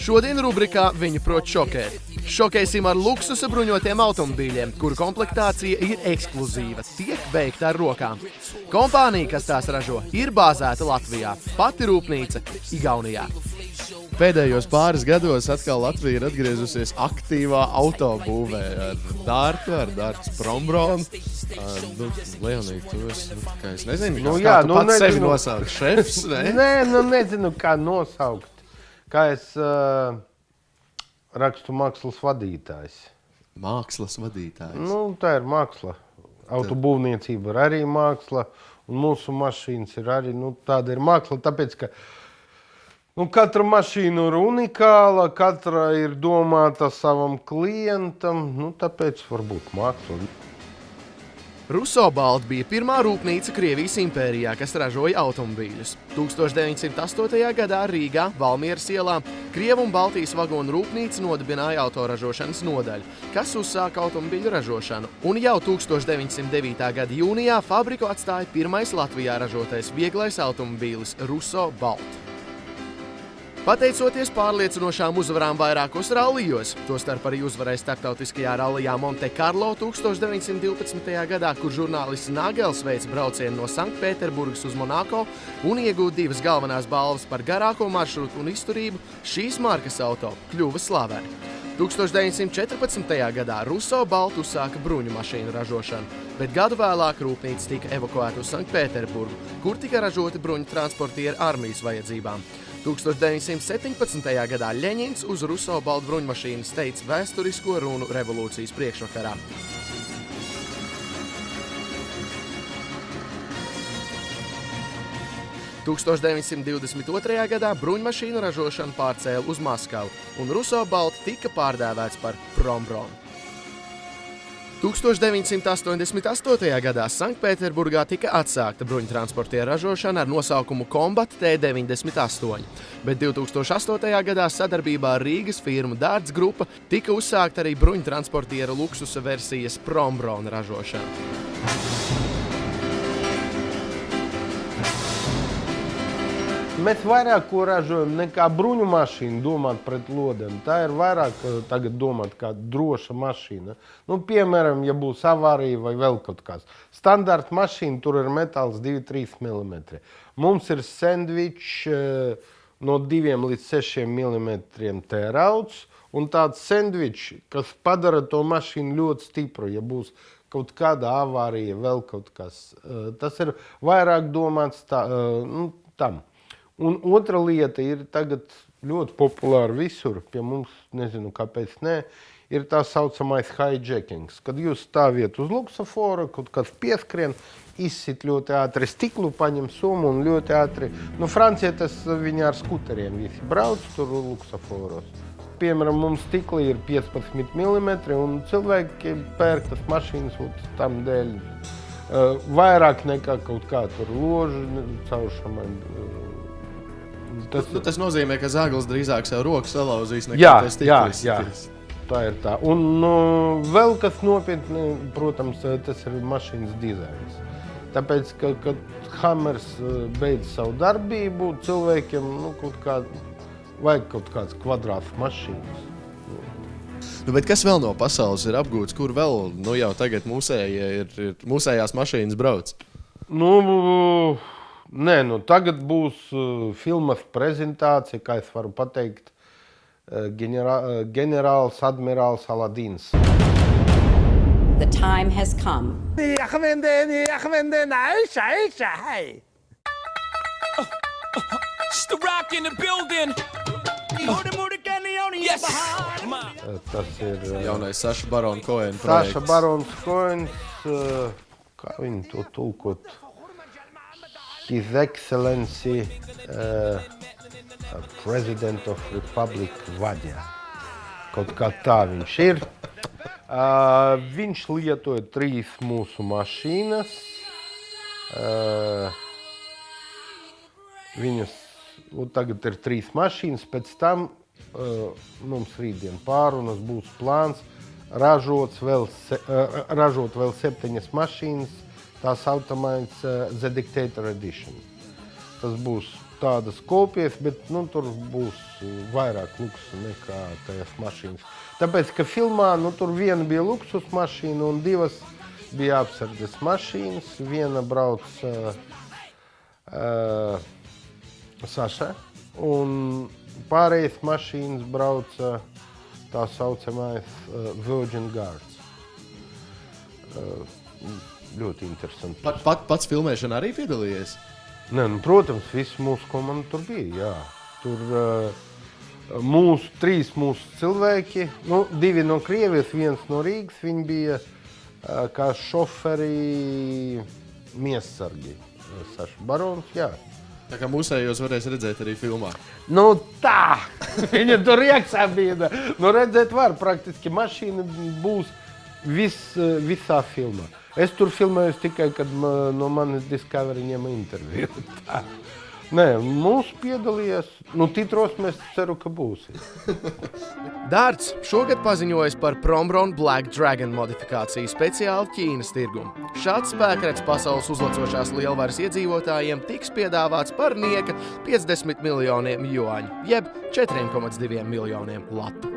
Šodien rubrikā viņi prot šokēt. Šokēsim ar luksusa bruņotiem automobīļiem, kuru komplektācija ir ekskluzīva, tiek veikta ar rokām. Kompānija, kas tās ražo, ir bāzēta Latvijā, pati rūpnīca Igaunijā. Pēdējos pāris gados atkal Latvija ir atgriezusies aktīvā autobūvē ar Dārts Prombronu. Leonīd, tu esi, es nezinu, kā tu pats sevi nosaukt, šefs, ne? Nē, nezinu, kā nosaukt. Kā es rakstu mākslas vadītājs. Mākslas vadītājs? Tā ir māksla. Autobūvniecība ir arī māksla, un mūsu mašīnas ir arī, tāda ir māksla, tāpēc, ka katra mašīna ir unikāla, katra ir domāta savam klientam, tāpēc varbūt māksla. Russo Balt bija pirmā rūpnīca Krievijas impērijā, kas ražoja automobīļus. 1908. gadā Rīgā, Valmieras ielā, Krievu un Baltijas vagonu rūpnīca nodibināja autoražošanas nodaļu, kas uzsāka automobīļu ražošanu. Un jau 1909. gada jūnijā fabriku atstāja pirmais Latvijā ražotais vieglais automobīlis Russo Balt. Pateicoties pārliecinošām uzvarām vairākos rallijos, tostarp arī uzvarēja starptautiskajā rallijā Monte Carlo 1912. gadā, kur žurnālists Nagels veica braucienu no Sanktpēterburgas uz Monako un iegūta divas galvenās balvas par garāko maršrutu un izturību, šīs markas auto kļuva slaveni. 1914. gadā Russo Balt uzsāka bruņu mašīnu ražošanu, bet gadu vēlāk rūpnīca tika evakuēta uz Sanktpēterburgu, kur tika ražoti bruņu transportieri armijas vajadzībām. 1917. gadā Ļeņins uz Russo Balt bruņmašīnas teica vēsturisko runu revolūcijas priekšvakarā. – 1922. gadā bruņmašīnu ražošanu pārcēla uz Maskavu, un Russo Balt tika pārdēvēts par Prombronu. 1988. gadā Sanktpēterburgā tika atsākta bruņtransportiera ražošana ar nosaukumu Combat T-98, bet 2008. gadā sadarbībā ar Rīgas firmu Dārts Grupa tika uzsākta arī bruņtransportiera luksusa versijas Prombrona ražošana. Mēs vairāk ko ražojam nekā bruņu mašīnu domāt pret lodēm. Tā ir vairāk tagad domāt kā droša mašīna. Piemēram, ja būs avārija vai vēl kaut kāds. Standarta mašīna, tur ir metāls 2-3 mm. Mums ir sandvičs no 2 līdz 6 mm tērauds, un tāds sandvičs, kas padara to mašīnu ļoti stipru, ja būs kaut kāda avārija, vēl kaut kas. Tas ir vairāk domāts tam. Un otra lieta ir tagad ļoti populāra visur, pie mums, nezinu kāpēc nē, ir tā saucamais hijackings, kad jūs stāviet uz luksafora, kaut kāds pieskrien, izsit ļoti ātri stiklu, paņem summu un ļoti ātri. Francijā tas viņi ar skuteriem visi brauc tur luksaforos. Piemēram, mums stikli ir 15 mm un cilvēki pērk tas mašīnas tam dēļ vairāk nekā kaut kā tur loži cauršamai. Tas nozīmē, ka zaglis drīzāk sev rokas salauzīs nekā tas stiklis. Jā, tā ir tā. Un vēl kas nopietni, protams, tas ir mašīnas dizains. Tāpēc, kad Hammers beidz savu darbību, cilvēkiem vajag kaut kāds kvadrāts mašīnas. Bet kas vēl no pasaules ir apgūts, kur vēl jau tagad mūsējās mašīnas brauc? Nē, tagad būs filmas prezentācija, kā es varu pateikt, ģenerālis admirāls Aladīns. The time has come. It's the rock in the building. Yes. Tas ir jaunais Saša Barona Cohena projekts. Saša Barons Cohens, kā viņi to tulkot? His Excellency President of Republic Vadja. Kaut kā tā viņš ir. Viņš lietoja 3 mūsu mašīnas. Viņas, tagad ir 3 mašīnas, pēc tam mums rītdien pārunas būs plāns ražot vēl 7 mašīnas, tā saucamais The Dictator Edition. Tas būs tādas kopijas, bet tur būs vairāk luksusa nekā tajās mašīnas. Tāpēc, ka filmā tur viena bija luksus mašīna un divas bija apsardzes mašīnas. Viena brauc Saša un pārējais mašīnas brauca tā saucamais Virgin Guards. Ļoti interesanti. Pats filmēšana arī piedalījies? Nē, protams, viss mūsu komanda tur bija, jā. Tur trīs mūsu cilvēki, 2 no Krievijas, 1 no Rīgas, viņi bija kā šoferi miessargi. Saša Barons, jā. Tā kā mūsējos varēs redzēt arī filmā. Tā! Viņa tur iekšā bija. Redzēt var, praktiski mašīna būs visā filmā. Es tur filmēju tikai, kad no manis Discovery ņēma interviju. Nē, mūs piedalījās. Titros mēs ceru, ka būs. Dārts šogad paziņojas par Prombron Black Dragon modifikāciju speciāli Ķīnas tirgumu. Šāds spēkrets pasaules uzlacošās lielvaras iedzīvotājiem tiks piedāvāts par nieka 50 miljoniem juāņu, jeb 4,2 miljoniem latu.